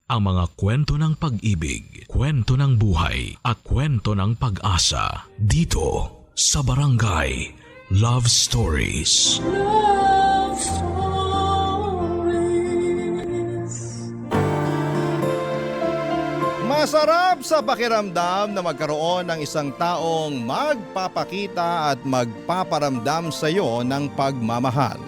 ang mga kwento ng pag-ibig, kwento ng buhay at kwento ng pag-asa dito sa Barangay Love Stories. Love Stories. Masarap sa pakiramdam na magkaroon ng isang taong magpapakita at magpaparamdam sa iyo ng pagmamahal.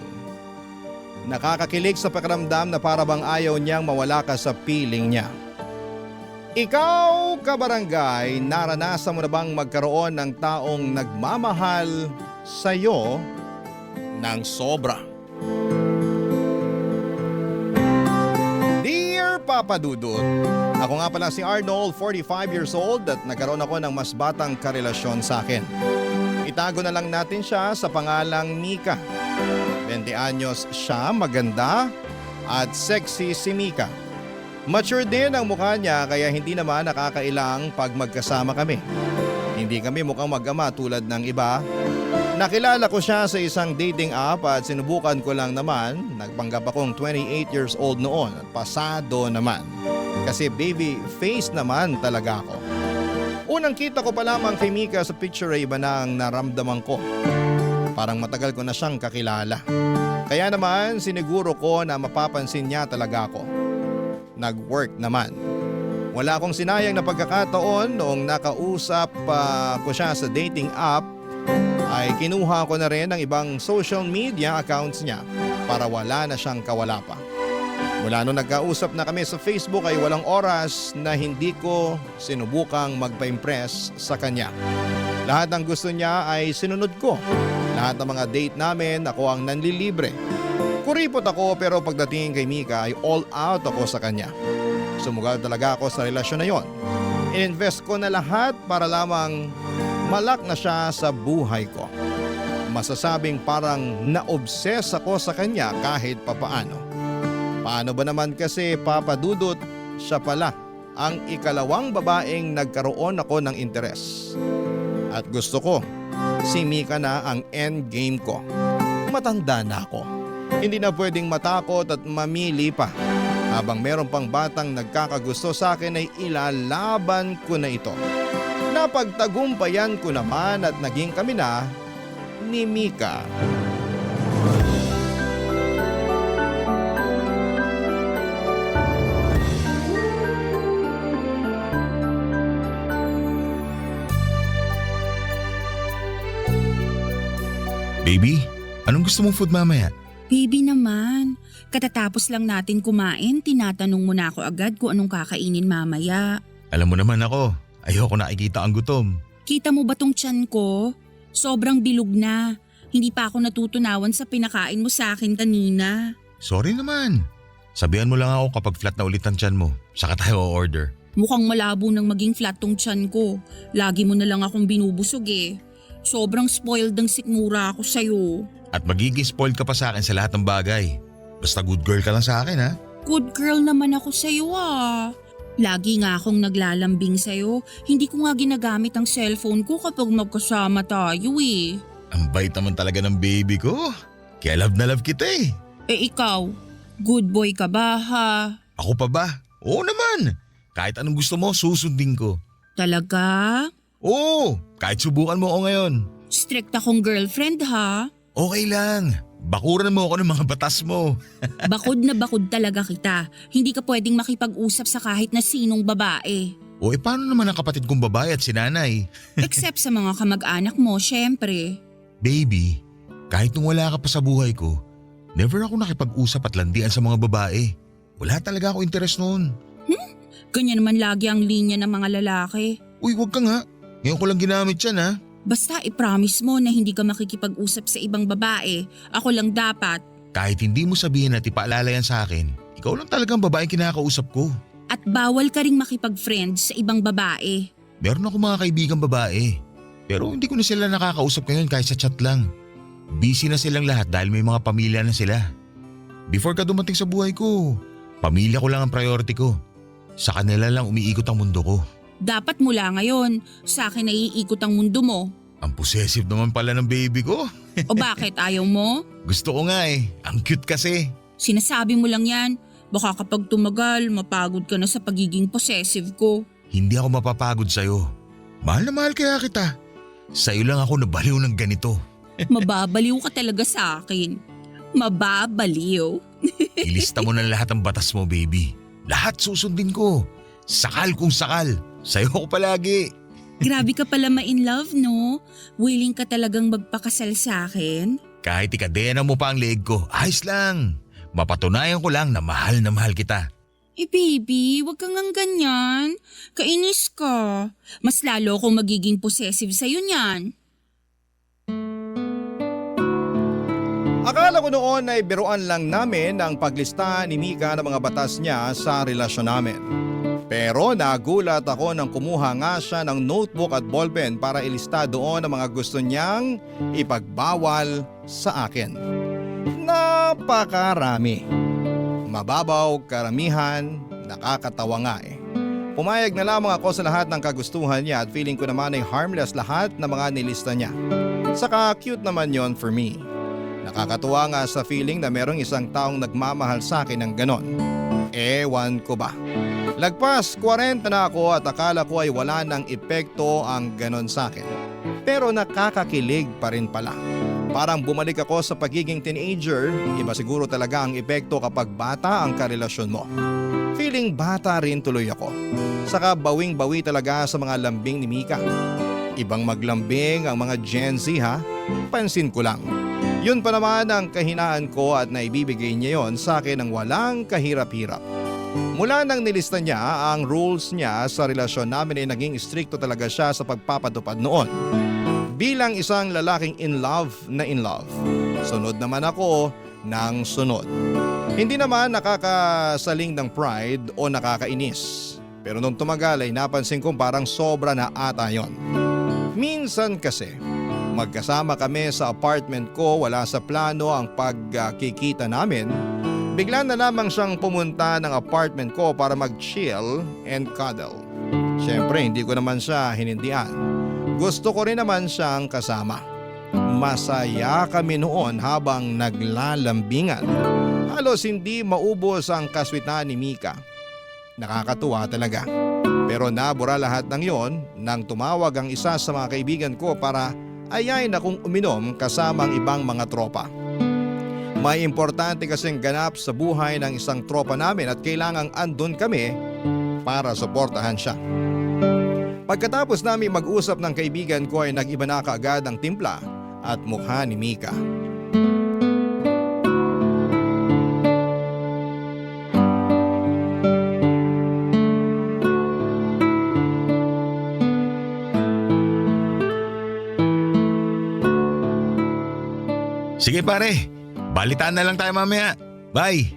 Nakakakilig sa pakiramdam na para bang ayaw niyang mawala ka sa piling niya. Ikaw, kabarangay, naranasan mo na bang magkaroon ng taong nagmamahal sa iyo ng sobra? Dear Papa Dudut, ako nga pala si Arnold, 45 years old at nagkaroon ako ng mas batang karelasyon sa akin. Itago na lang natin siya sa pangalang Mika. 20 anyos siya, maganda at sexy si Mika. Mature din ang mukha niya kaya hindi naman nakakailang pag magkasama kami. Hindi kami mukhang mag-ama tulad ng iba. Nakilala ko siya sa isang dating app at sinubukan ko lang naman. Nagpanggap akong 28 years old noon at pasado naman. Kasi baby face naman talaga ako. Unang kita ko pa lamang kay Mika sa picture ay iba na ang naramdaman ko. Parang matagal ko na siyang kakilala. Kaya naman siniguro ko na mapapansin niya talaga ako. Nag-work naman. Wala akong sinayang na pagkakataon noong nakausap ko siya sa dating app ay kinuha ko na rin ang ibang social media accounts niya para wala na siyang kawala pa. Mula nung nagkausap na kami sa Facebook ay walang oras na hindi ko sinubukang magpa-impress sa kanya. Lahat ng gusto niya ay sinunod ko. Lahat ng mga date namin ako ang nanlilibre. Kuripot ako pero pagdating kay Mika ay all out ako sa kanya. Sumugal talaga ako sa relasyon na yon. Ininvest ko na lahat para lamang malak na siya sa buhay ko. Masasabing parang na-obsess ako sa kanya kahit papaano. Paano ba naman kasi Papa Dudut, siya pala ang ikalawang babaeng nagkaroon ako ng interes. At gusto ko, si Mika na ang endgame ko. Matanda na ako. Hindi na pwedeng matakot at mamili pa. Habang meron pang batang nagkakagusto sa akin ay ilalaban ko na ito. Napagtagumpayan ko naman at naging kami na ni Mika. Baby, anong gusto mong food mamaya? Baby naman, katatapos lang natin kumain, tinatanong mo na ako agad kung anong kakainin mamaya. Alam mo naman ako, ayoko nakikita ang gutom. Kita mo ba tong tiyan ko? Sobrang bilog na. Hindi pa ako natutunawan sa pinakain mo sa akin kanina. Sorry naman. Sabihan mo lang ako kapag flat na ulit ang tiyan mo, saka tayo order. Mukhang malabo nang maging flat tong tiyan ko. Lagi mo na lang akong binubusog eh. Sobrang spoiled ng sikmura ako sa'yo. At magiging spoiled ka pa sa akin sa lahat ng bagay. Basta good girl ka lang sa akin ha. Good girl naman ako sa'yo ah. Lagi nga akong naglalambing sa'yo. Hindi ko nga ginagamit ang cellphone ko kapag magkasama tayo eh. Ang bait naman talaga ng baby ko. Kaya love na love kita eh. Eh ikaw, good boy ka ba ha? Ako pa ba? Oo naman. Kahit anong gusto mo, susundin ko. Talaga? Oo, kahit subukan mo ako ngayon. Strict akong girlfriend ha? Okay lang. Bakuran mo ako ng mga batas mo. Bakod na bakod talaga kita. Hindi ka pwedeng makipag-usap sa kahit na sinong babae. O paano naman ang kapatid kong babae at si nanay? Except sa mga kamag-anak mo, syempre. Baby, kahit nung wala ka pa sa buhay ko, never ako nakipag-usap at landian sa mga babae. Wala talaga ako interes noon. Ganyan naman lagi ang linya ng mga lalaki. Uy, wag ka nga. Ngayon ko lang ginamit yan ha. Basta i-promise mo na hindi ka makikipag-usap sa ibang babae. Ako lang dapat. Kahit hindi mo sabihin at ipaalala yan sa akin, ikaw lang talagang babaeng kinakausap ko. At bawal ka ring makipag-friend sa ibang babae. Meron ako mga kaibigang babae. Pero hindi ko na sila nakakausap ngayon kahit sa chat lang. Busy na silang lahat dahil may mga pamilya na sila. Before ka dumating sa buhay ko, pamilya ko lang ang priority ko. Sa kanila lang umiikot ang mundo ko. Dapat mula ngayon, sa akin naiikot ang mundo mo. Ang possessive naman pala ng baby ko. O bakit ayaw mo? Gusto ko nga eh. Ang cute kasi. Sinasabi mo lang yan. Baka kapag tumagal, mapagod ka na sa pagiging possessive ko. Hindi ako mapapagod sa'yo. Mahal na mahal kaya kita. Sa'yo lang ako nabaliw ng ganito. Mababaliw ka talaga sa akin. Mababaliw. Ilista mo na lahat ng batas mo, baby. Lahat susundin ko. Sakal kung sakal. Sa'yo ko palagi. Grabe ka pala ma-in love, no? Willing ka talagang magpakasal sa akin? Kahit ikadena mo pa ang leeg ko, ayos lang. Mapatunayan ko lang na mahal kita. Baby, wag kang ang ganyan. Kainis ka. Mas lalo akong magiging possessive sa'yo niyan. Akala ko noon ay biruan lang namin ang paglista ni Mika ng mga batas niya sa relasyon namin. Pero nagulat ako nang kumuha nga siya ng notebook at ballpen para ilista doon ang mga gusto niyang ipagbawal sa akin. Napakarami. Mababaw, karamihan, nakakatawa nga eh. Pumayag na lamang ako sa lahat ng kagustuhan niya at feeling ko naman ay harmless lahat ng mga nilista niya. Saka cute naman yon for me. Nakakatuwa nga sa feeling na merong isang taong nagmamahal sa akin ng ganon. Ewan ko ba. Lagpas 40 na ako at akala ko ay wala ng epekto ang ganon sa akin. Pero nakakakilig pa rin pala. Parang bumalik ako sa pagiging teenager, iba siguro talaga ang epekto kapag bata ang karelasyon mo. Feeling bata rin tuloy ako. Saka bawing-bawi talaga sa mga lambing ni Mika. Ibang maglambing ang mga Gen Z ha, pansin ko lang. Yun pa naman ang kahinaan ko at naibibigay niya yon sa akin ng walang kahirap-hirap. Mula nang nilista niya ang rules niya sa relasyon namin ay naging stricto talaga siya sa pagpapatupad noon. Bilang isang lalaking in love na in love, sunod naman ako ng sunod. Hindi naman nakakasaling ng pride o nakakainis. Pero nung tumagal ay napansin kong parang sobra na ata yon. Minsan kasi, magkasama kami sa apartment ko, wala sa plano ang pagkikita namin. Bigla na lamang siyang pumunta ng apartment ko para mag-chill and cuddle. Siyempre hindi ko naman siya hinindihan. Gusto ko rin naman siyang kasama. Masaya kami noon habang naglalambingan. Halos hindi maubos ang kaswitan ni Mika. Nakakatuwa talaga. Pero nabura lahat ng yon nang tumawag ang isa sa mga kaibigan ko para ayayin akong uminom kasama ang ibang mga tropa. May importante kasing ganap sa buhay ng isang tropa namin at kailangang andun kami para suportahan siya. Pagkatapos namin mag-usap ng kaibigan ko ay nag-iba na kaagad ang timpla at mukha ni Mika. Sige pare, balitaan na lang tayo mamaya. Bye!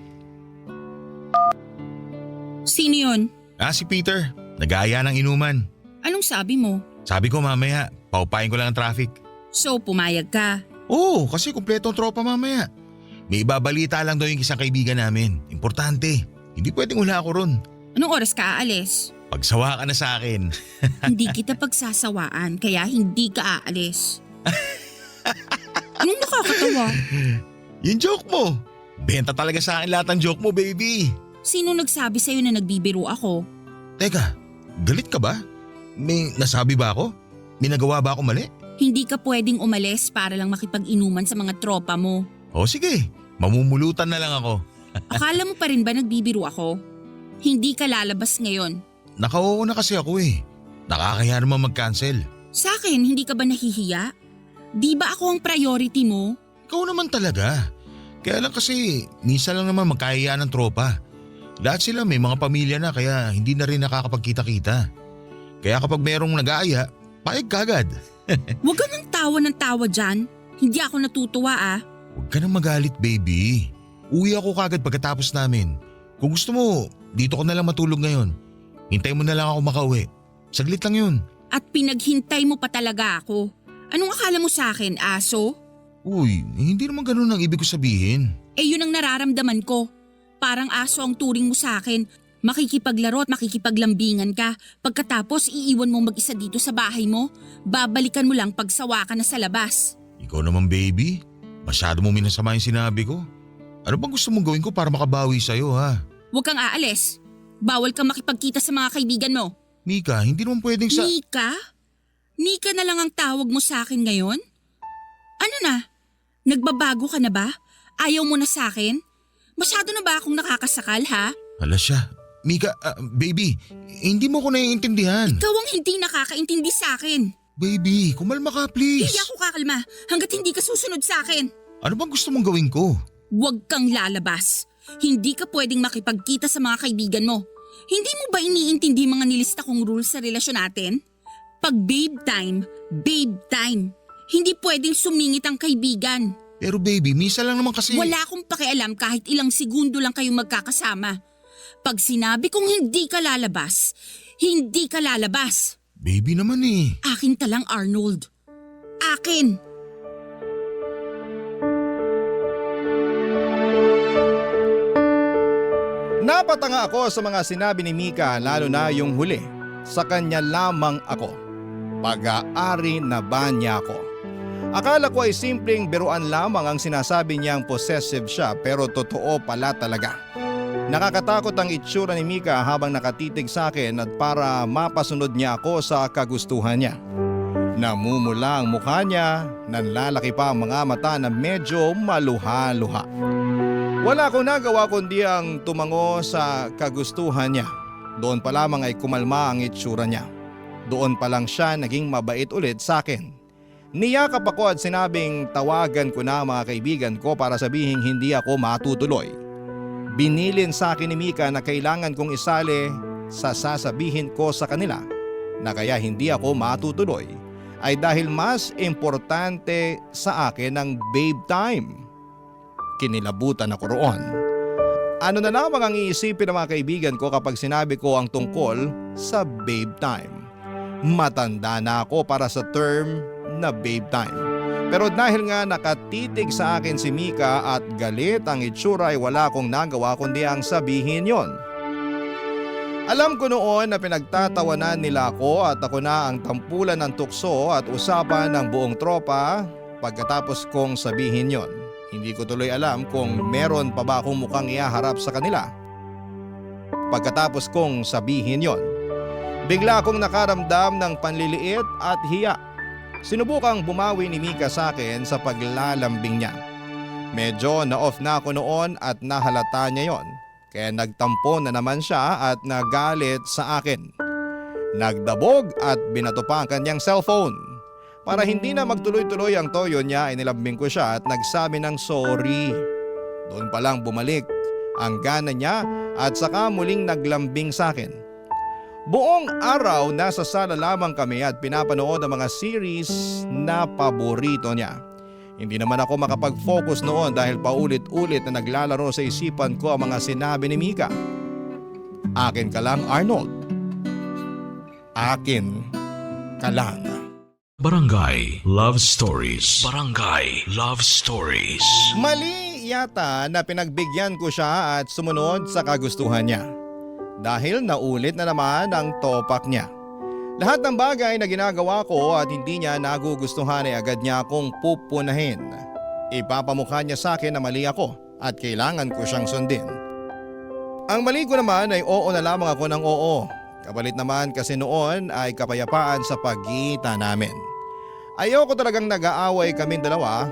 Sino yun? Si Peter. Nag-aaya ng inuman. Anong sabi mo? Sabi ko mamaya, paupayin ko lang ang traffic. So, pumayag ka? Oo, kasi kumpletong tropa mamaya. May ibabalita lang daw yung isang kaibigan namin. Importante. Hindi pwedeng wala ako ron. Anong oras ka aalis? Pagsawa ka na sa akin. Hindi kita pagsasawaan kaya hindi ka aalis. Anong nakakatawa? Yung joke mo. Benta talaga sa akin lahat ng joke mo, baby. Sino nagsabi sa'yo na nagbibiro ako? Teka, galit ka ba? May nasabi ba ako? May nagawa ba ako mali? Hindi ka pwedeng umalis para lang makipag-inuman sa mga tropa mo. O sige, mamumulutan na lang ako. Akala mo pa rin ba nagbibiro ako? Hindi ka lalabas ngayon. Nakauuna na kasi ako eh. Nakakaya naman mag-cancel. Sa akin, hindi ka ba nahihiya? Di ba ako ang priority mo? Ikaw naman talaga. Kaya lang kasi, minsan lang naman magkahiyaan ng tropa. Lahat sila may mga pamilya na kaya hindi na rin nakakapagkita-kita. Kaya kapag merong nag-aaya, payag kagad. Huwag ka ng tawa dyan. Hindi ako natutuwa ah. Huwag ka nang magalit, baby. Uwi ako kagad pagkatapos namin. Kung gusto mo, dito ko na lang matulog ngayon. Hintay mo na lang ako makauwi. Saglit lang yun. At pinaghintay mo pa talaga ako. Anong akala mo sa akin, aso? Uy, hindi naman ganun ang ibig ko sabihin. Eh yun ang nararamdaman ko. Parang aso ang turing mo sa akin. Makikipaglaro at makikipaglambingan ka. Pagkatapos iiwan mo mag-isa dito sa bahay mo. Babalikan mo lang pag sawa ka na sa labas. Ikaw naman, baby. Masyado mo minasama yung sinabi ko. Ano bang gusto mong gawin ko para makabawi sa'yo, ha? Huwag kang aalis. Bawal kang makipagkita sa mga kaibigan mo. Mika, hindi naman pwedeng sa… Mika? Mika na lang ang tawag mo sa akin ngayon? Ano na? Nagbabago ka na ba? Ayaw mo na sa akin? Masyado na ba akong nakakasakal ha? Hala siya. Mika, baby, hindi mo ko naiintindihan. Ikaw ang hindi nakakaintindi sa akin. Baby, kumalma ka please. Hindi ako kakalma hanggat hindi ka susunod sa akin. Ano bang gusto mong gawin ko? Huwag kang lalabas. Hindi ka pwedeng makipagkita sa mga kaibigan mo. Hindi mo ba iniintindi mga nilista kong rules sa relasyon natin? Pag babe time, babe time. Hindi pwedeng sumingit ang kaibigan. Pero baby, misa lang naman kasi… Wala akong pakialam kahit ilang segundo lang kayong magkakasama. Pag sinabi kong hindi ka lalabas, hindi ka lalabas. Baby naman eh. Akin ka lang, Arnold. Akin. Napatanga ako sa mga sinabi ni Mika, lalo na yung huli. Sa kanya lamang ako. Pag-aari na ba niya ako? Akala ko ay simpleng biruan lamang ang sinasabi niyang possessive siya, pero totoo pala talaga. Nakakatakot ang itsura ni Mika habang nakatitig sa akin at para mapasunod niya ako sa kagustuhan niya. Namumula ang mukha niya, nanlalaki pa ang mga mata na medyo maluha-luha. Wala akong nagawa kundi ang tumango sa kagustuhan niya. Doon pa lamang ay kumalma ang itsura niya. Doon pa lang siya naging mabait ulit sa akin. Niyakap ako at sinabing tawagan ko na ang mga kaibigan ko para sabihin hindi ako matutuloy. Binilin sa akin ni Mika na kailangan kong isali sa sasabihin ko sa kanila na kaya hindi ako matutuloy ay dahil mas importante sa akin ang babe time. Kinilabutan ako roon. Ano na lamang ang iisipin ng mga kaibigan ko kapag sinabi ko ang tungkol sa babe time? Matanda na ako para sa term na babe time. Pero dahil nga nakatitig sa akin si Mika at galit ang itsura ay wala akong nagawa kundi ang sabihin yon. Alam ko noon na pinagtatawanan nila ako at ako na ang tampulan ng tukso at usapan ng buong tropa pagkatapos kong sabihin yon. Hindi ko tuloy alam kung meron pa ba akong mukhang ihaharap sa kanila. Pagkatapos kong sabihin yon, bigla akong nakaramdam ng panliliit at hiya. Sinubukang bumawi ni Mika sa akin sa paglalambing niya. Medyo na-off na ako noon at nahalata niya yon. Kaya nagtampo na naman siya at nagalit sa akin. Nagdabog at binato pa ang kanyang cellphone. Para hindi na magtuloy-tuloy ang toyo niya ay nilambing ko siya at nagsabi ng sorry. Doon pa lang bumalik ang gana niya at saka muling naglambing sa akin. Buong araw nasa sala lamang kami at pinapanood ang mga series na paborito niya. Hindi naman ako makapag-focus noon dahil paulit-ulit na naglalaro sa isipan ko ang mga sinabi ni Mika. Akin ka lang, Arnold. Akin ka lang. Barangay Love Stories. Barangay Love Stories. Mali yata na pinagbigyan ko siya at sumunod sa kagustuhan niya. Dahil naulit na naman ang topak niya. Lahat ng bagay na ginagawa ko at hindi niya nagugustuhan ay agad niya akong pupunahin. Ipapamukha niya sa akin na mali ako at kailangan ko siyang sundin. Ang mali ko naman ay oo na lamang ako ng oo. Kapalit naman kasi noon ay kapayapaan sa pagitan namin. Ayoko talagang nag-aaway kaming dalawa.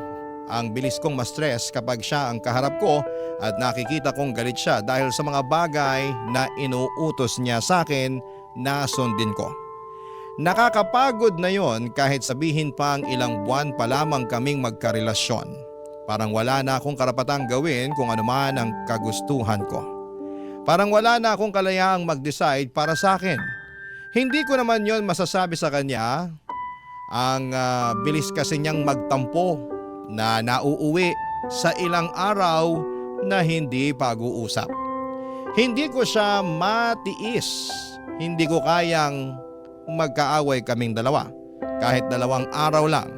Ang bilis kong ma-stress kapag siya ang kaharap ko at nakikita kong galit siya dahil sa mga bagay na inuutos niya sa akin na sundin ko. Nakakapagod na yon kahit sabihin pa ang ilang buwan pa lamang kaming magkarelasyon. Parang wala na akong karapatang gawin kung ano man ang kagustuhan ko. Parang wala na akong kalayaang mag-decide para sa akin. Hindi ko naman yon masasabi sa kanya. Ang bilis kasi niyang magtampo na nauuwi sa ilang araw na hindi pag-uusap. Hindi ko siya matiis. Hindi ko kayang magkaaway kaming dalawa kahit 2 araw lang.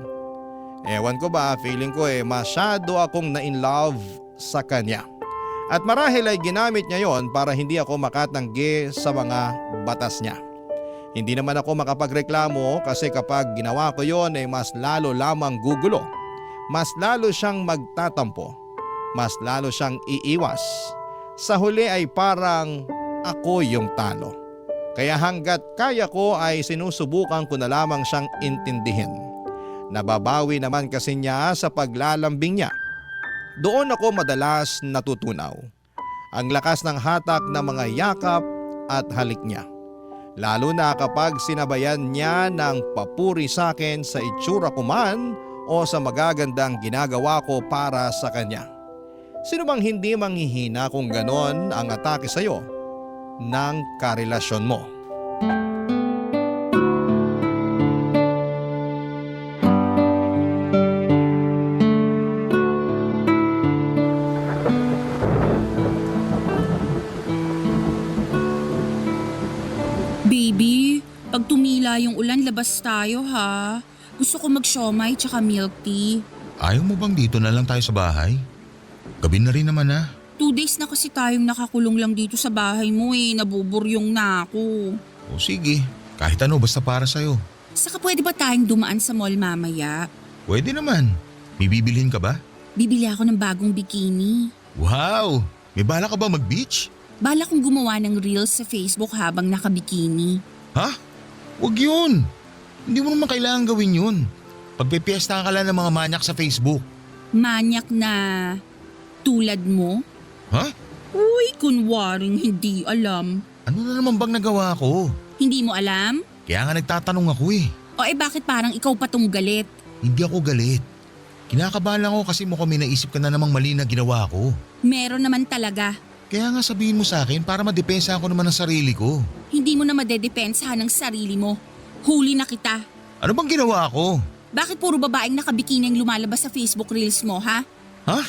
Ewan ko ba, feeling ko masyado akong na-in-love sa kanya. At marahil ay ginamit niya yon para hindi ako makatanggi sa mga batas niya. Hindi naman ako makapagreklamo kasi kapag ginawa ko yon ay mas lalo lamang gugulo. Mas lalo siyang magtatampo. Mas lalo siyang iiwas. Sa huli ay parang ako yung talo. Kaya hanggat kaya ko ay sinusubukan ko na lamang siyang intindihin. Nababawi naman kasi niya sa paglalambing niya. Doon ako madalas natutunaw. Ang lakas ng hatak ng mga yakap at halik niya. Lalo na kapag sinabayan niya ng papuri sa akin sa itsura ko man o sa magagandang ginagawa ko para sa kanya. Sino bang hindi manghihina kung ganon ang atake sa'yo ng karelasyon mo? Baby, pag tumila yung ulan, labas tayo ha. Gusto ko mag-siomay tsaka milk tea. Ayaw mo bang dito na lang tayo sa bahay? Gabi na rin naman ah. 2 days na kasi tayong nakakulong lang dito sa bahay mo nabuburyong na ako. O sige, kahit ano basta para sa'yo. Saka pwede ba tayong dumaan sa mall mamaya? Pwede naman. May bibilhin ka ba? Bibili ako ng bagong bikini. Wow! May bala ka ba mag-beach? Bala kong gumawa ng reels sa Facebook habang nakabikini. Ha? Huwag yun. Hindi mo naman kailangan gawin yun. Pagpipiesta ka lang ng mga manyak sa Facebook. Manyak na tulad mo? Ha? Uy, kunwaring hindi alam. Ano na naman bang nagawa ko? Hindi mo alam? Kaya nga nagtatanong ako eh. O bakit parang ikaw pa tong galit? Hindi ako galit. Kinakabahan lang ako kasi mukhang may naisip ka na namang mali na ginawa ko. Meron naman talaga. Kaya nga sabihin mo sa akin para madepensa ako naman ng sarili ko. Hindi mo na madedepensahan ng sarili mo. Huli na kita. Ano bang ginawa ko? Bakit puro babaeng nakabikini ang lumalabas sa Facebook reels mo, ha? Ha?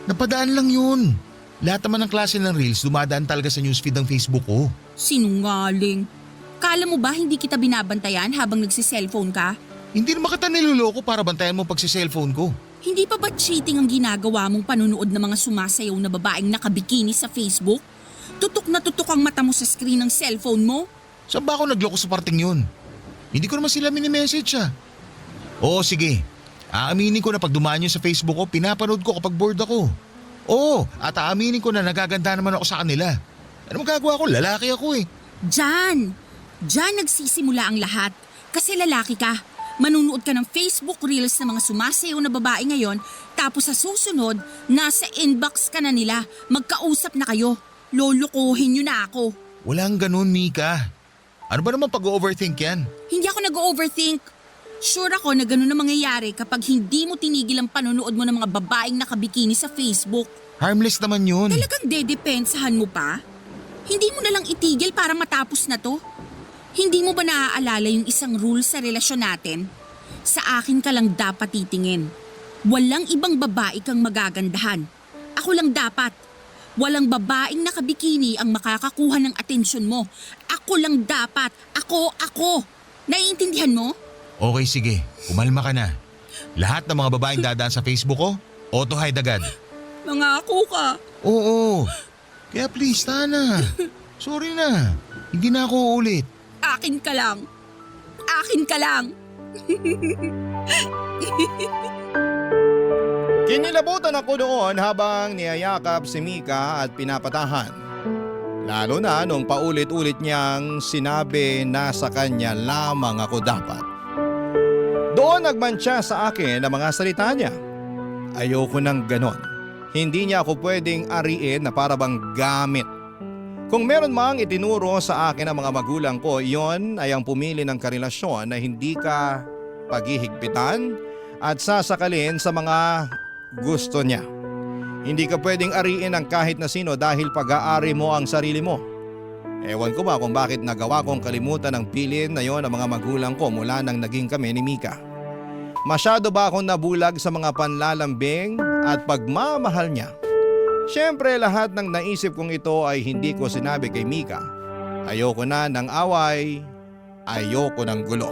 Napadaan lang yun. Lahat naman ng klase ng reels dumadaan talaga sa newsfeed ng Facebook ko. Sinungaling. Kala mo ba hindi kita binabantayan habang nagsiselfone ka? Hindi naman kita niloloko para bantayan mo pagsi-cellphone ko. Hindi pa ba cheating ang ginagawa mong panunood ng mga sumasayaw na babaeng nakabikini sa Facebook? Tutok na tutok ang mata mo sa screen ng cellphone mo? Saan ba ako nagloko sa parting yun? Hindi ko naman sila mini-message ah. Oo sige, aaminin ko na pag dumaan yun sa Facebook ko, pinapanood ko kapag bored ako. Oo, at aaminin ko na nagaganda naman ako sa kanila. Ano magagawa ko? Lalaki ako eh. Diyan nagsisimula ang lahat. Kasi lalaki ka. Manunood ka ng Facebook reels ng mga sumasayaw na babae ngayon, tapos sa susunod, nasa inbox ka na nila. Magkausap na kayo. Lolokohin nyo na ako. Walang ganun, Mika. Ano ba naman pag-overthink yan? Hindi ako nag-overthink. Sure ako na ganun ang mangyayari kapag hindi mo tinigil ang panonood mo ng mga babaeng nakabikini sa Facebook. Harmless naman yun. Talagang dedepensahan mo pa? Hindi mo na lang itigil para matapos na to? Hindi mo ba naaalala yung isang rule sa relasyon natin? Sa akin ka lang dapat titingin. Walang ibang babae kang magagandahan. Ako lang dapat. Walang babaeng nakabikini ang makakakuha ng atensyon mo. Ako lang dapat. Ako. Naiintindihan mo? Okay sige, umalma ka na. Lahat ng mga babaeng dadaan sa Facebook ko, auto-hide agad. Mangako ka. Oo. Kaya please, Tana. Sorry na. Hindi na ako uulit. Akin ka lang. Akin ka lang. Kinilabutan ako noon habang niyayakap si Mika at pinapatahan. Lalo na nung paulit-ulit niyang sinabi na sa kanya lamang ako dapat. Doon nagmantsa sa akin ang mga salita niya. Ayoko nang ganon. Hindi niya ako pwedeng ariin na parabang gamit. Kung meron mang itinuro sa akin ang mga magulang ko, iyon ay ang pumili ng karelasyon na hindi ka paghihigpitan at sasakalin sa mga gusto niya. Hindi ka pwedeng ariin ng kahit na sino dahil pag-aari mo ang sarili mo. Ewan ko ba kung bakit nagawa kong kalimutan ang pilin na yon ng mga magulang ko mula nang naging kami ni Mika. Masyado ba akong nabulag sa mga panlalambing at pagmamahal niya? Siyempre lahat ng naisip kong ito ay hindi ko sinabi kay Mika. Ayoko na ng away, ayoko ng gulo.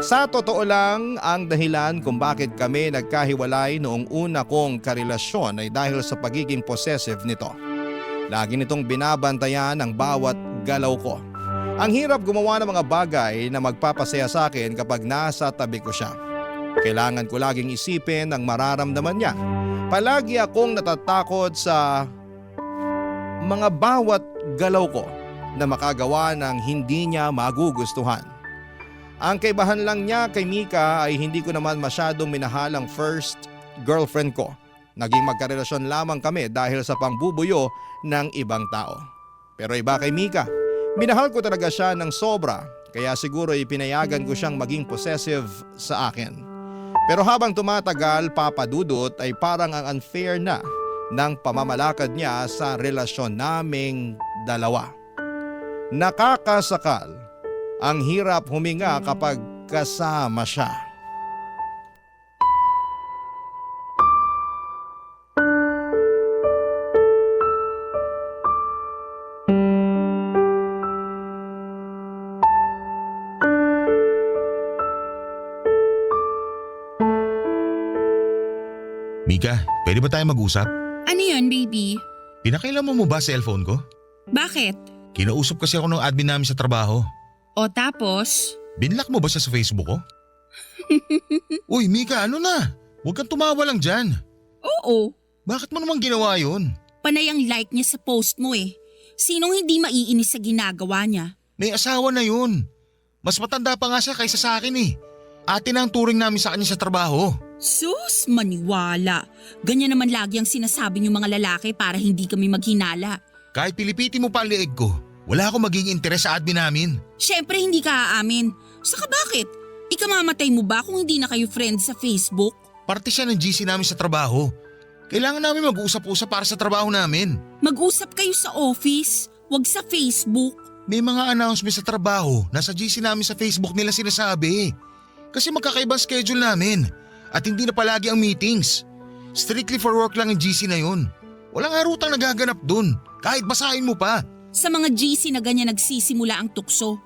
Sa totoo lang, ang dahilan kung bakit kami nagkahiwalay noong una kong karelasyon ay dahil sa pagiging possessive nito. Lagi nitong binabantayan ang bawat galaw ko. Ang hirap gumawa ng mga bagay na magpapasaya sa akin kapag nasa tabi ko siya. Kailangan ko laging isipin ang mararamdaman niya. Palagi akong natatakot sa mga bawat galaw ko na makagawa ng hindi niya magugustuhan. Ang kaibahan lang niya kay Mika ay hindi ko naman masyadong minahal ang first girlfriend ko. Naging magkarelasyon lamang kami dahil sa pangbubuyo ng ibang tao. Pero iba kay Mika, minahal ko talaga siya ng sobra kaya siguro ipinayagan ko siyang maging possessive sa akin. Pero habang tumatagal, Papa Dudut, ay parang ang unfair na ng pamamalakad niya sa relasyon naming dalawa. Nakakasakal. Ang hirap huminga kapag kasama siya. Mika, pwede ba tayo mag-usap? Ano yun, baby? Pinakailaman mo ba sa cellphone ko? Bakit? Kinausap kasi ako ng admin namin sa trabaho. O tapos? Binlock mo ba siya sa Facebook ko? Uy Mika, ano na? Huwag kang tumawa lang dyan. Oo. Bakit mo naman ginawa yun? Panay ang like niya sa post mo eh. Sinong hindi maiinis sa ginagawa niya? May asawa na yun. Mas matanda pa nga siya kaysa sa akin eh. Ate na ang turing namin sa kanya sa trabaho. Sus, maniwala. Ganyan naman lagi ang sinasabi niyo mga lalaki para hindi kami maghinala. Kahit pilipiti mo pa ang leeg ko, wala akong maging interes sa admin namin. Siyempre hindi ka aamin. Saka bakit? Ikamamatay mo ba kung hindi na kayo friends sa Facebook? Parte siya ng GC namin sa trabaho. Kailangan namin mag-usap-usap para sa trabaho namin. Mag-usap kayo sa office, wag sa Facebook. May mga announcement sa trabaho na sa GC namin sa Facebook nila sinasabi. Kasi magkakaibang schedule namin at hindi na palagi ang meetings. Strictly for work lang ang GC na yun. Walang harutang nagaganap dun, kahit basahin mo pa. Sa mga GC na ganyan nagsisimula ang tukso.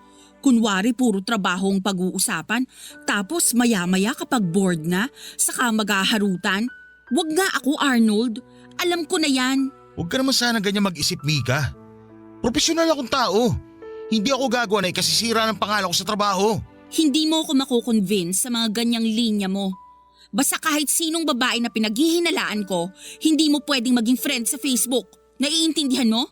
Kunwari puro trabaho ang pag-uusapan, tapos maya-maya kapag bored na, saka maghaharutan. Wag nga ako, Arnold. Alam ko na yan. Huwag ka naman sana ganyan mag-isip, Mika. Profesional akong tao. Hindi ako gagawa na ikasisira ng pangalan ko sa trabaho. Hindi mo ako makukonvince sa mga ganyang linya mo. Basta kahit sinong babae na pinaghihinalaan ko, hindi mo pwedeng maging friend sa Facebook. Naiintindihan mo?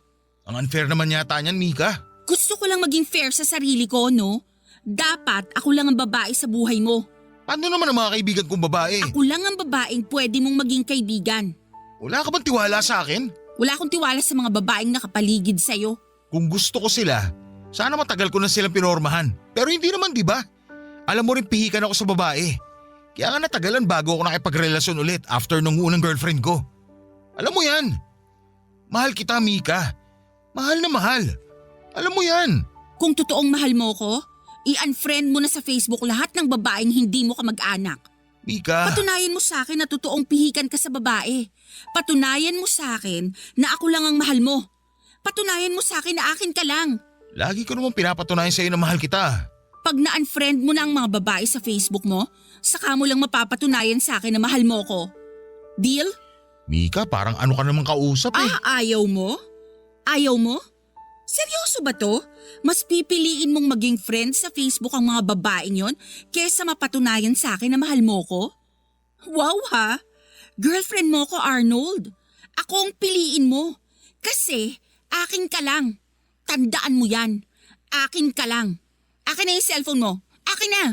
Ang unfair naman yata niyan, Mika. Gusto ko lang maging fair sa sarili ko, no? Dapat ako lang ang babae sa buhay mo. Paano naman ang mga kaibigan kong babae? Ako lang ang babaeng pwede mong maging kaibigan. Wala ka bang tiwala sa akin? Wala akong tiwala sa mga babaeng nakapaligid sa'yo. Kung gusto ko sila, sana matagal ko na silang pinormahan. Pero hindi naman, di ba? Alam mo rin pihikan ako sa babae. Kaya nga natagalan bago ako nakipagrelasyon ulit after nung unang girlfriend ko. Alam mo yan. Mahal kita, Mika. Mahal na mahal. Alam mo yan. Kung totoong mahal mo ko, i-unfriend mo na sa Facebook lahat ng babaeng hindi mo kamag-anak. Mika. Patunayan mo sa akin na totoong pihikan ka sa babae. Patunayan mo sa akin na ako lang ang mahal mo. Patunayan mo sa akin na akin ka lang. Lagi ko naman pinapatunayan sa iyo na mahal kita. Pag na-unfriend mo na ang mga babae sa Facebook mo, saka mo lang mapapatunayan sa akin na mahal mo ko. Deal? Mika, parang ano ka naman kausap eh. Ayaw mo? Ayaw mo? Seryoso ba to? Mas pipiliin mong maging friend sa Facebook ang mga babaeng yon kesa mapatunayan sa akin na mahal mo ko? Wow ha? Girlfriend mo ko, Arnold. Ako ang piliin mo. Kasi akin ka lang. Tandaan mo yan. Akin ka lang. Akin na yung cellphone mo. Akin na.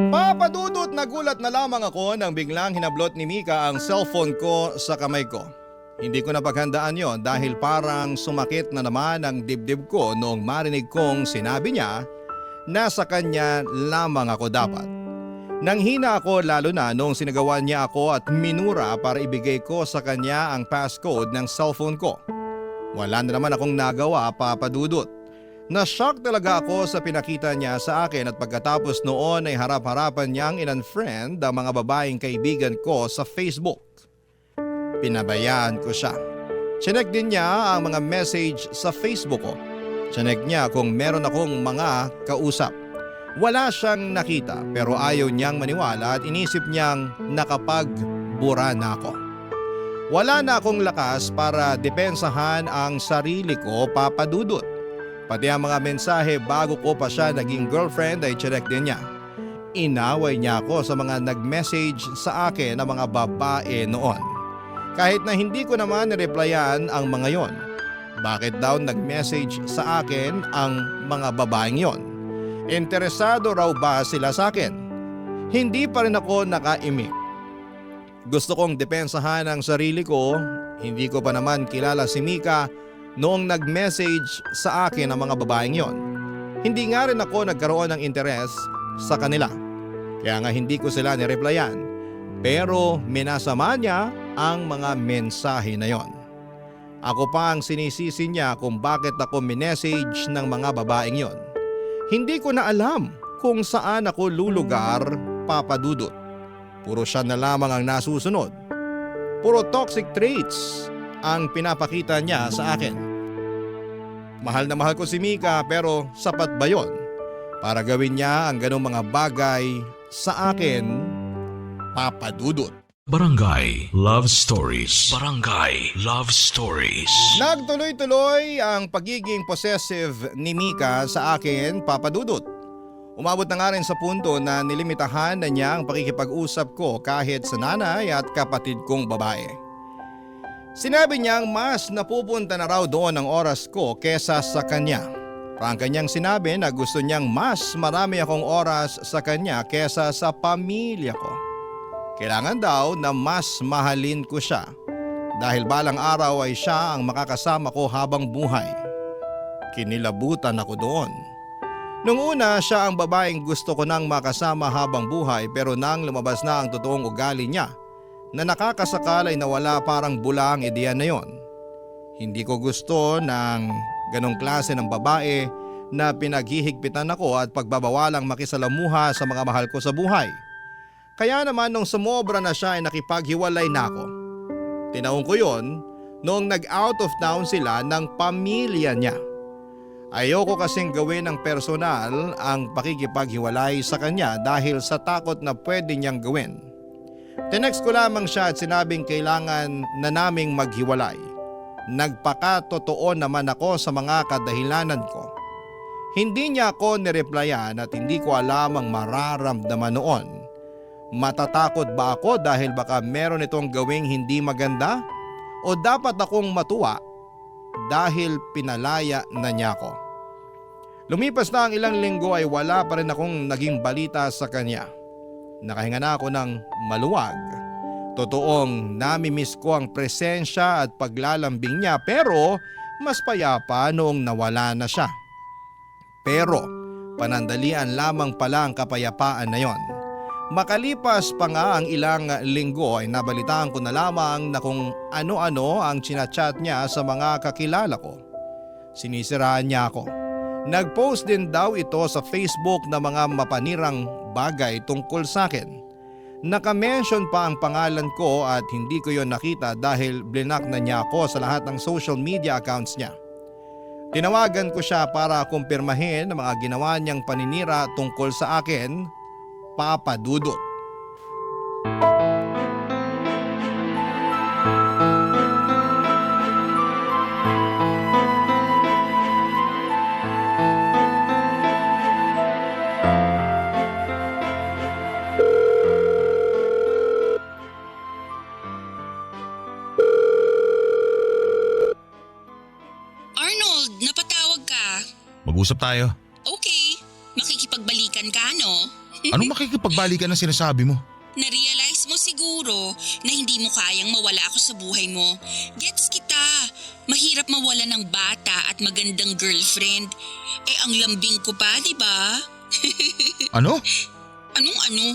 Papa Dudut, nagulat na lamang ako nang biglang hinablot ni Mika ang cellphone ko sa kamay ko. Hindi ko napaghandaan yon dahil parang sumakit na naman ang dibdib ko noong marinig kong sinabi niya na sa kanya lamang ako dapat. Nanghina ako lalo na noong sinagawan niya ako at minura para ibigay ko sa kanya ang passcode ng cellphone ko. Wala na naman akong nagawa, Papa Dudut. Na-shock talaga ako sa pinakita niya sa akin at pagkatapos noon ay harap-harapan niyang in-unfriend ang mga babaeng kaibigan ko sa Facebook. Pinabayaan ko siya. Chinek din niya ang mga message sa Facebook ko. Chinek niya kung meron akong mga kausap. Wala siyang nakita pero ayaw niyang maniwala at inisip niyang nakapagbura na ako. Wala na akong lakas para depensahan ang sarili ko, Papa Dudut. Pati ang mga mensahe bago ko pa siya naging girlfriend ay chinek din niya. Inaway niya ako sa mga nag-message sa akin na mga babae noon. Kahit na hindi ko naman nireplyan ang mga yon. Bakit daw nag-message sa akin ang mga babaeng yon? Interesado raw ba sila sa akin? Hindi pa rin ako nakaimik. Gusto kong depensahan ang sarili ko. Hindi ko pa naman kilala si Mika noong nag-message sa akin ang mga babaeng yon. Hindi nga rin ako nagkaroon ng interes sa kanila. Kaya nga hindi ko sila nireplyan. Pero minasama niya ang mga mensahe na yon. Ako pa ang sinisisi niya kung bakit ako minessage ng mga babaeng yon. Hindi ko na alam kung saan ako lulugar, Papa Dudut. Puro siya na lamang ang nasusunod. Puro toxic traits ang pinapakita niya sa akin. Mahal na mahal ko si Mika pero sapat ba yon para gawin niya ang ganong mga bagay sa akin, Papa Dudut? Barangay Love Stories. Barangay Love Stories. Nagtuloy-tuloy ang pagiging possessive ni Mika sa akin, Papa Dudut. Umabot na nga rin sa punto na nilimitahan na niya ang pakikipag-usap ko kahit sa nanay at kapatid kong babae. Sinabi niyang mas napupunta na raw doon ang oras ko kesa sa kanya. Ang kanyang sinabi na gusto niyang mas marami akong oras sa kanya kesa sa pamilya ko. Kailangan daw na mas mahalin ko siya dahil balang araw ay siya ang makakasama ko habang buhay. Kinilabutan ako doon. Nung una siya ang babaeng gusto ko nang makasama habang buhay pero nang lumabas na ang totoong ugali niya na nakakasakal ay nawala parang bula ang ideya na yon. Hindi ko gusto ng ganong klase ng babae na pinaghihigpitan ako at pagbabawalang makisalamuha sa mga mahal ko sa buhay. Kaya naman nung sumobra na siya ay nakipaghiwalay na ako. Tinaon ko yon noong nag-out of town sila ng pamilya niya. Ayoko kasing gawin ng personal ang pakikipaghiwalay sa kanya dahil sa takot na pwede niyang gawin. Tinext ko lamang siya at sinabing kailangan na naming maghiwalay. Nagpakatotoo naman ako sa mga kadahilanan ko. Hindi niya ako nireplyan at hindi ko alam ang mararamdaman noon. Matatakot ba ako dahil baka meron itong gawing hindi maganda? O dapat akong matuwa dahil pinalaya na niya ako? Lumipas na ang ilang linggo ay wala pa rin akong naging balita sa kanya. Nakahinga na ako ng maluwag. Totoong namimiss ko ang presensya at paglalambing niya pero mas payapa noong nawala na siya. Pero panandalian lamang pala ang kapayapaan na yon. Makalipas pa nga ang ilang linggo ay nabalitaan ko na lamang na kung ano-ano ang chinachat niya sa mga kakilala ko. Sinisiraan niya ako. Nag-post din daw ito sa Facebook na mga mapanirang bagay tungkol sa akin. Naka-mention pa ang pangalan ko at hindi ko yon nakita dahil blinak na niya ako sa lahat ng social media accounts niya. Tinawagan ko siya para kumpirmahin ang mga ginawa niyang paninira tungkol sa akin, Papa Dudut. Arnold, napatawag ka. Mag-usap tayo. Okay, makikipagbalikan ka, no? Anong makikipagbalikan ang sinasabi mo? Na-realize mo siguro na hindi mo kayang mawala ako sa buhay mo. Gets kita. Mahirap mawala ng bata at magandang girlfriend. Ang lambing ko pa, di ba? Ano? Anong ano?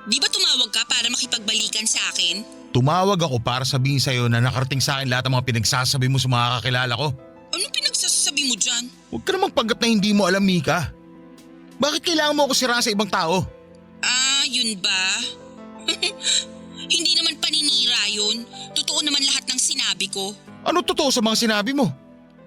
Di ba tumawag ka para makipagbalikan sa akin? Tumawag ako para sabihin sa'yo na nakarating sa akin lahat ng mga pinagsasabi mo sa mga kakilala ko. Anong pinagsasabi mo dyan? Huwag ka namang panggap na hindi mo alam, Mika. Bakit kailangan mo ako siraan sa ibang tao? Yun ba? Hindi naman paninira yun. Totoo naman lahat ng sinabi ko. Ano totoo sa mga sinabi mo?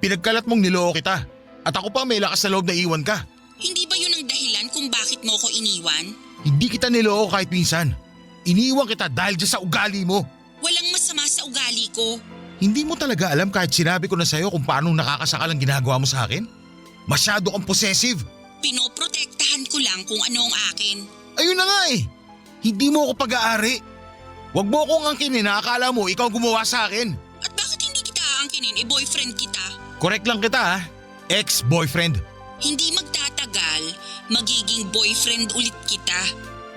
Pinagkalat mong niloko kita. At ako pa may lakas na loob na iwan ka. Hindi ba yun ang dahilan kung bakit mo ko iniwan? Hindi kita niloko kahit minsan. Iniwan kita dahil dyan sa ugali mo. Walang masama sa ugali ko. Hindi mo talaga alam kahit sinabi ko na sa'yo kung paano nakakasakal ang ginagawa mo sa akin? Masyado kang possessive. Pinoprotektahan ko lang kung ano ang akin. Ayun na nga eh. Hindi mo ako pag-aari. Huwag mo akong angkinin na akala mo ikaw ang gumawa sa akin. At bakit hindi kita aangkinin? Boyfriend kita. Correct lang kita ha. Ex-boyfriend. Hindi magtatagal, magiging boyfriend ulit kita.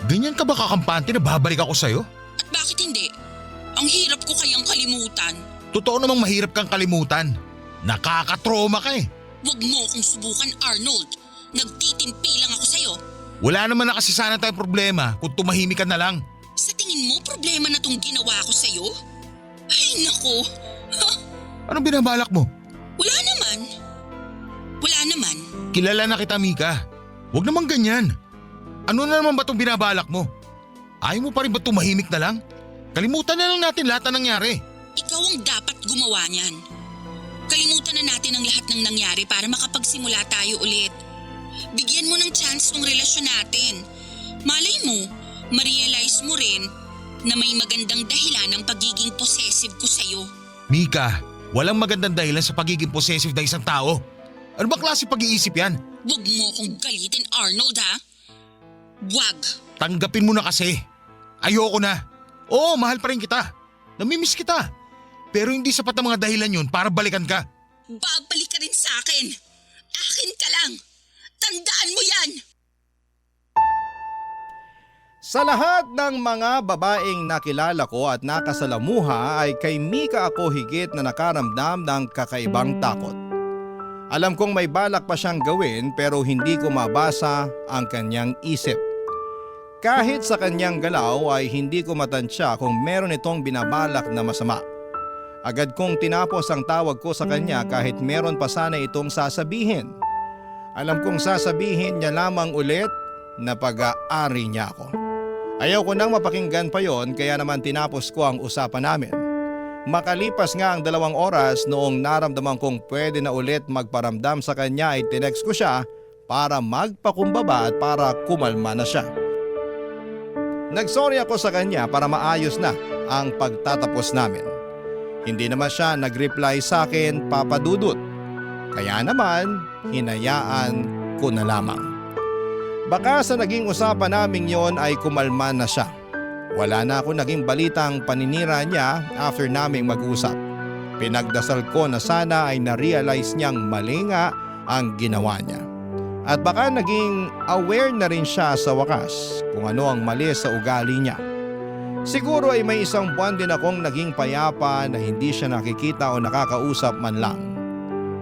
Ganyan ka ba kakampante na babalik ako sa'yo? At bakit hindi? Ang hirap ko kayang kalimutan. Totoo namang mahirap kang kalimutan. Nakakatroma ka eh. Huwag mo akong subukan, Arnold. Nagtitimpi lang ako sa'yo. Wala naman na kasi sana tayong problema kung tumahimik ka na lang. Sa tingin mo, problema na tong ginawa ko sa'yo? Ay, nako. Anong binabalak mo? Wala naman. Wala naman. Kilala na kita, Mika. Huwag naman ganyan. Ano na naman ba itong binabalak mo? Ayaw mo pa rin ba tumahimik na lang? Kalimutan na lang natin lahat na nangyari. Ikaw ang dapat gumawa niyan. Kalimutan na natin ang lahat ng nangyari para makapagsimula tayo ulit. Bigyan mo ng chance tong relasyon natin. Malay mo, ma-realize mo rin na may magandang dahilan ang pagiging possessive ko sa'yo. Mika, walang magandang dahilan sa pagiging possessive ng isang tao. Ano ba klase pag-iisip yan? Huwag mo akong galitin, Arnold, ha? Wag! Tanggapin mo na kasi. Ayoko na. Oo, mahal pa rin kita. Namimiss kita. Pero hindi sapat ang mga dahilan yun para balikan ka. Babalik ka rin sa akin. Akin ka lang. Tandaan mo yan! Sa lahat ng mga babaeng nakilala ko at nakasalamuha ay kay Mika ako higit na nakaramdam ng kakaibang takot. Alam kong may balak pa siyang gawin pero hindi ko mabasa ang kanyang isip. Kahit sa kanyang galaw ay hindi ko matansya kung meron itong binabalak na masama. Agad kong tinapos ang tawag ko sa kanya kahit meron pa sana itong sasabihin. Alam kong sasabihin niya lamang ulit na pag-aari niya ako. Ayaw ko nang mapakinggan pa yon kaya naman tinapos ko ang usapan namin. Makalipas nga ang 2 oras noong naramdaman kong pwede na ulit magparamdam sa kanya ay tinext ko siya para magpakumbaba at para kumalma na siya. Nagsorry ako sa kanya para maayos na ang pagtatapos namin. Hindi naman siya nag-reply sa akin, Papa Dudut. Kaya naman, hinayaan ko na lamang. Baka sa naging usapan namin yon ay kumalma na siya. Wala na ako naging balitang paninira niya after naming mag-usap. Pinagdasal ko na sana ay na-realize niyang mali nga ang ginawa niya. At baka naging aware na rin siya sa wakas kung ano ang mali sa ugali niya. Siguro ay may isang buwan din akong naging payapa na hindi siya nakikita o nakakausap man lang.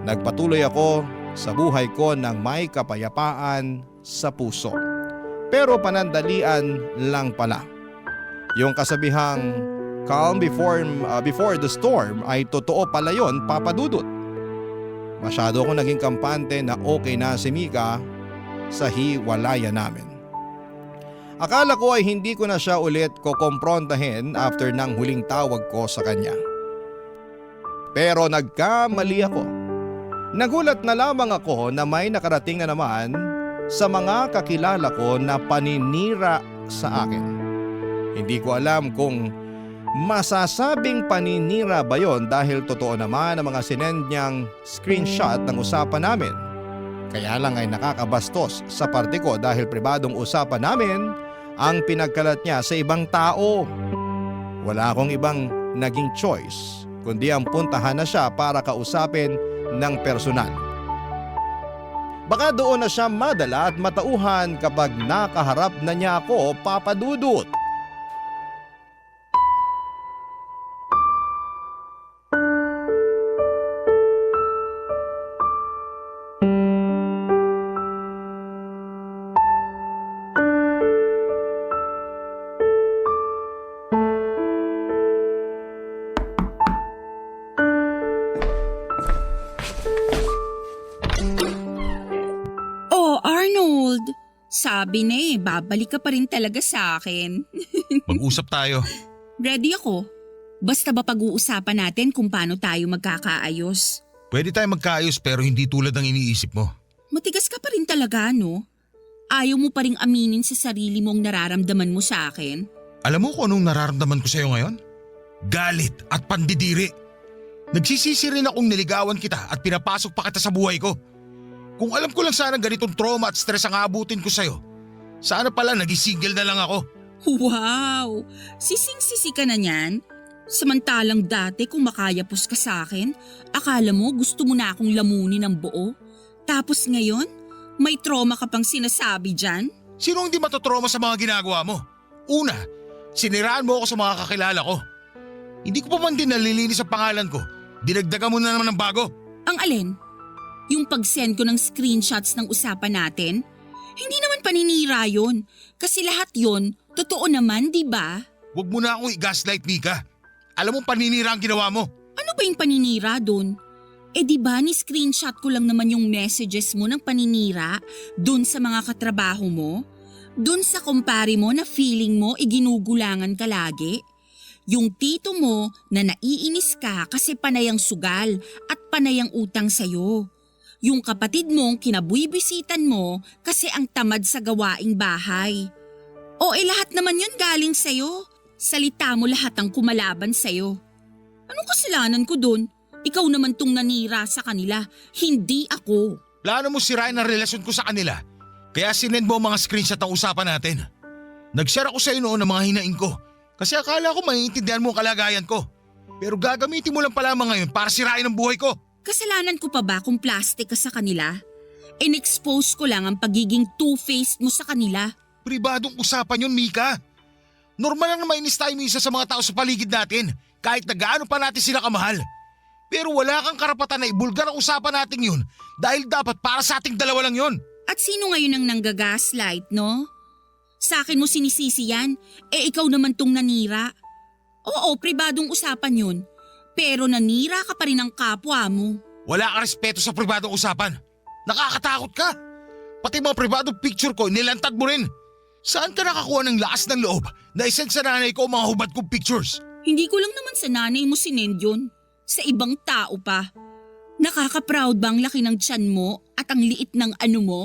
Nagpatuloy ako sa buhay ko ng may kapayapaan sa puso. Pero panandalian lang pala. Yung kasabihang calm before the storm ay totoo pala yon, Papa Dudut. Masyado akong naging kampante na okay na si Mika sa hiwalayan namin. Akala ko ay hindi ko na siya ulit kukomprontahin after ng huling tawag ko sa kanya. Pero nagkamali ako. Nagulat na lamang ako na may nakarating na naman sa mga kakilala ko na paninira sa akin. Hindi ko alam kung masasabing paninira ba yon dahil totoo naman ang mga sinend niyang screenshot ng usapan namin. Kaya lang ay nakakabastos sa parte ko dahil pribadong usapan namin ang pinagkalat niya sa ibang tao. Wala akong ibang naging choice kundi ang puntahan na siya para kausapin ng personal. Baka doon na siya madala at matauhan kapag nakaharap na niya ako, Papa Dudut. Oh, Arnold! Sabi na babalik ka pa rin talaga sa akin. Mag-usap tayo. Ready ako. Basta ba pag-uusapan natin kung paano tayo magkakaayos? Pwede tayo magkaayos pero hindi tulad ng iniisip mo. Matigas ka pa rin talaga, no? Ayaw mo pa rin aminin sa sarili mong nararamdaman mo sa akin? Alam mo kung anong nararamdaman ko sa'yo ngayon? Galit at pandidiri. Nagsisisi rin akong niligawan kita at pinapasok pa kita sa buhay ko. Kung alam ko lang sana ganitong trauma at stress ang aabutin ko sa'yo, sana pala naging single na lang ako. Wow! Sising-sisi ka na niyan? Samantalang dati kung makayapos ka sa akin, akala mo gusto mo na akong lamunin ng buo? Tapos ngayon, may trauma ka pang sinasabi dyan? Sino hindi matotrauma sa mga ginagawa mo? Una, siniraan mo ako sa mga kakilala ko. Hindi ko pa man din nalilinis ang pangalan ko. Dinagdagan mo na naman ng bago. Ang alin? Yung pag-send ko ng screenshots ng usapan natin? Hindi naman paninira yun. Kasi lahat yon totoo naman, di ba? Huwag mo na akong i-gaslight, Mika. Alam mo paninira ang ginawa mo. Ano ba yung paninira dun? Eh di ba ni-screenshot ko lang naman yung messages mo ng paninira dun sa mga katrabaho mo? Dun sa kumpare mo na feeling mo iginugulangan ka lagi? Yung tito mo na naiinis ka kasi panayang sugal at panayang utang sa'yo. Yung kapatid mong kinabuibisitan mo kasi ang tamad sa gawaing bahay. O lahat naman yun galing sa'yo. Salita mo lahat ang kumalaban sa'yo. Anong kasalanan ko dun? Ikaw naman tong nanira sa kanila, hindi ako. Plano mo sirain ang relasyon ko sa kanila. Kaya sinend mo ang mga screenshot ng usapan natin. Nag-share ako sa'yo noon ng mga hinaing ko. Kasi akala ko maiintindihan mo ang kalagayan ko. Pero gagamitin mo lang pala ngayon para sirain ang buhay ko. Kasalanan ko pa ba kung plastic ka sa kanila? In-expose ko lang ang pagiging two-faced mo sa kanila. Pribadong usapan yun, Mika. Normal lang na mainis tayo minsan sa mga tao sa paligid natin, kahit na gaano pa natin sila kamahal. Pero wala kang karapatan na ibulgar ang usapan natin yun dahil dapat para sa ating dalawa lang yun. At sino ngayon ang nanggagaslight, no? Sa akin mo sinisisi yan, ikaw naman tong nanira. Oo, pribadong usapan yun. Pero nanira ka pa rin ng kapwa mo. Wala ka respeto sa pribadong usapan. Nakakatakot ka. Pati mga pribadong picture ko, nilantad mo rin. Saan ka nakakuha ng lakas ng loob na isend sa nanay ko ang mga hubad kong pictures? Hindi ko lang naman sa nanay mo sinend yun. Sa ibang tao pa. Nakaka-proud ba ang laki ng tiyan mo at ang liit ng ano mo?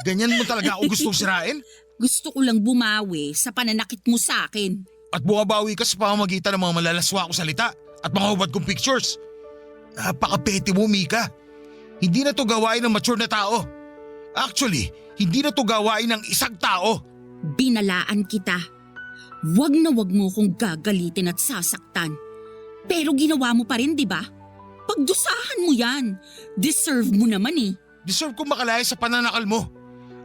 Ganyan mo talaga ako gustong sirain? Gusto ko lang bumawi sa pananakit mo sa akin. At bumabawi ka sa pamamagitan ng mga malalaswa kong salita at mga hubad kong pictures. Napaka-petty mo, Mika. Hindi na to gawain ng mature na tao. Actually, hindi na to gawain ng isang tao. Binalaan kita. Wag na wag mo kong gagalitin at sasaktan. Pero ginawa mo pa rin, di ba? Pagdusahan mo yan. Deserve mo naman eh. Deserve ko makalaya sa pananakal mo.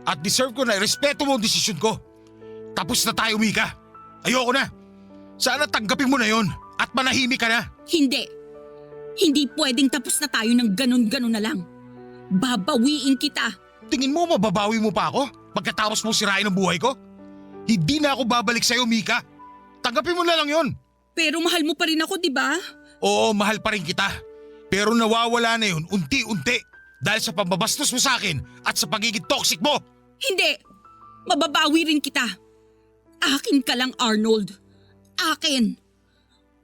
At deserve ko na respeto mo ang desisyon ko. Tapos na tayo, Mika. Ayoko na. Sana tanggapin mo na yon at manahimik ka na. Hindi. Hindi pwedeng tapos na tayo ng ganun-ganun na lang. Babawiin kita. Tingin mo mababawi mo pa ako pagkatapos mo sirain ang buhay ko? Hindi na ako babalik sa'yo, Mika. Tanggapin mo na lang yon. Pero mahal mo pa rin ako, di ba? Oo, mahal pa rin kita. Pero nawawala na yun unti-unti dahil sa pambabastos mo sa akin at sa pagiging toxic mo. Hindi. Mababawi rin kita. Akin ka lang, Arnold. Akin.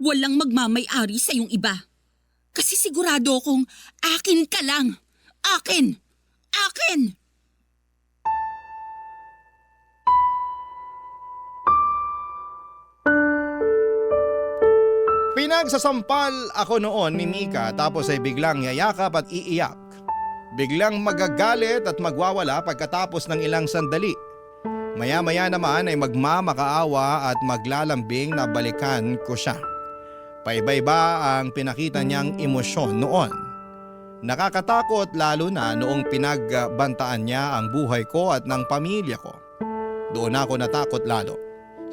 Walang magmamay-ari sa yung iba. Kasi sigurado akong akin ka lang. Akin. Akin. Pinagsasampal ako noon ni Mika tapos ay biglang yayakap at iiyak. Biglang magagalit at magwawala pagkatapos ng ilang sandali. Maya-maya naman ay magmamakaawa at maglalambing na balikan ko siya. Paiba-iba ang pinakita niyang emosyon noon. Nakakatakot lalo na noong pinagbantaan niya ang buhay ko at ng pamilya ko. Doon ako natakot lalo.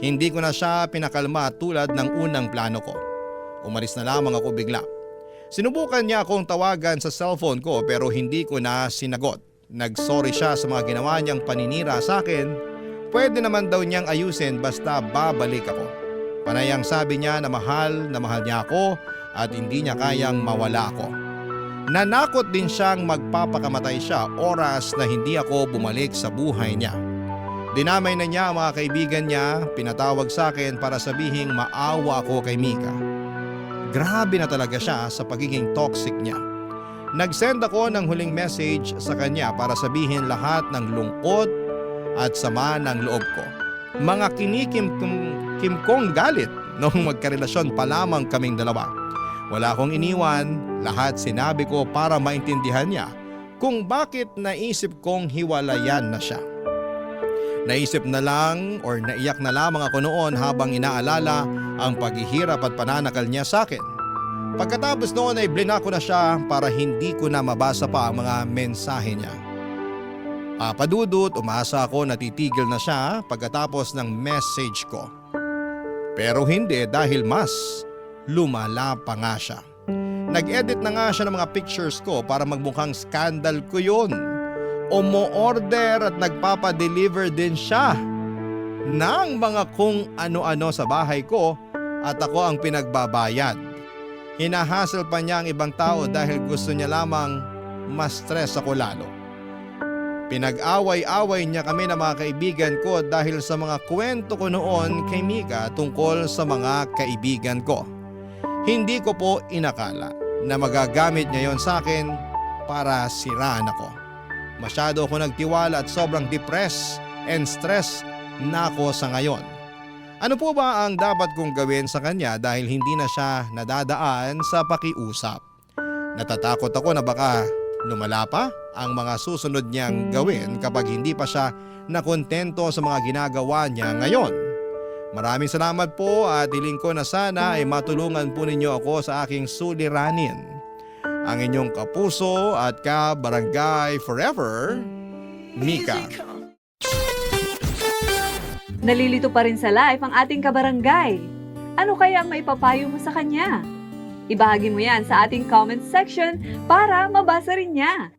Hindi ko na siya pinakalma tulad ng unang plano ko. Umalis na lamang ako bigla. Sinubukan niya akong tawagan sa cellphone ko pero hindi ko na sinagot. Nagsorry siya sa mga ginawa niyang paninira sa akin. Pwede naman daw niyang ayusin basta babalik ako. Panayang sabi niya na mahal niya ako at hindi niya kayang mawala ako. Nanakot din siyang magpapakamatay siya oras na hindi ako bumalik sa buhay niya. Dinamay na niya ang mga kaibigan niya, pinatawag sa akin para sabihing maawa ako kay Mika. Grabe na talaga siya sa pagiging toxic niya. Nag-send ako ng huling message sa kanya para sabihin lahat ng lungkot at sama ng loob ko. Mga kinikim-kong galit noong magkarelasyon pa lamang kaming dalawa. Wala akong iniwan, lahat sinabi ko para maintindihan niya kung bakit naisip kong hiwalayan na siya. Naisip na lang or naiyak na lamang ako noon habang inaalala ang paghihirap at pananakal niya sa akin. Pagkatapos noon ay blinako na siya para hindi ko na mabasa pa ang mga mensahe niya. Papadudot, umasa ako na titigil na siya pagkatapos ng message ko. Pero hindi dahil mas lumala pa nga siya. Nag-edit na nga siya ng mga pictures ko para magmukhang scandal ko yun. Umo-order at nagpapadeliver din siya ng mga kung ano-ano sa bahay ko at ako ang pinagbabayad. Hinahassle pa niya ang ibang tao dahil gusto niya lamang ma-stress ako lalo. Pinag-away-away niya kami ng mga kaibigan ko dahil sa mga kwento ko noon kay Mika tungkol sa mga kaibigan ko. Hindi ko po inakala na magagamit niya yon sa akin para siraan ako. Masyado ako nagtiwala at sobrang depressed and stressed na ako sa ngayon. Ano po ba ang dapat kong gawin sa kanya dahil hindi na siya nadadaan sa pakiusap? Natatakot ako na baka lumala pa ang mga susunod niyang gawin kapag hindi pa siya nakontento sa mga ginagawa niya ngayon. Maraming salamat po at hiling ko na sana ay matulungan po ninyo ako sa aking suliranin. Ang inyong kapuso at kabarangay forever, Mika. Nalilito pa rin sa live ang ating kabarangay. Ano kaya ang maipapayo mo sa kanya? Ibahagi mo yan sa ating comment section para mabasa rin niya.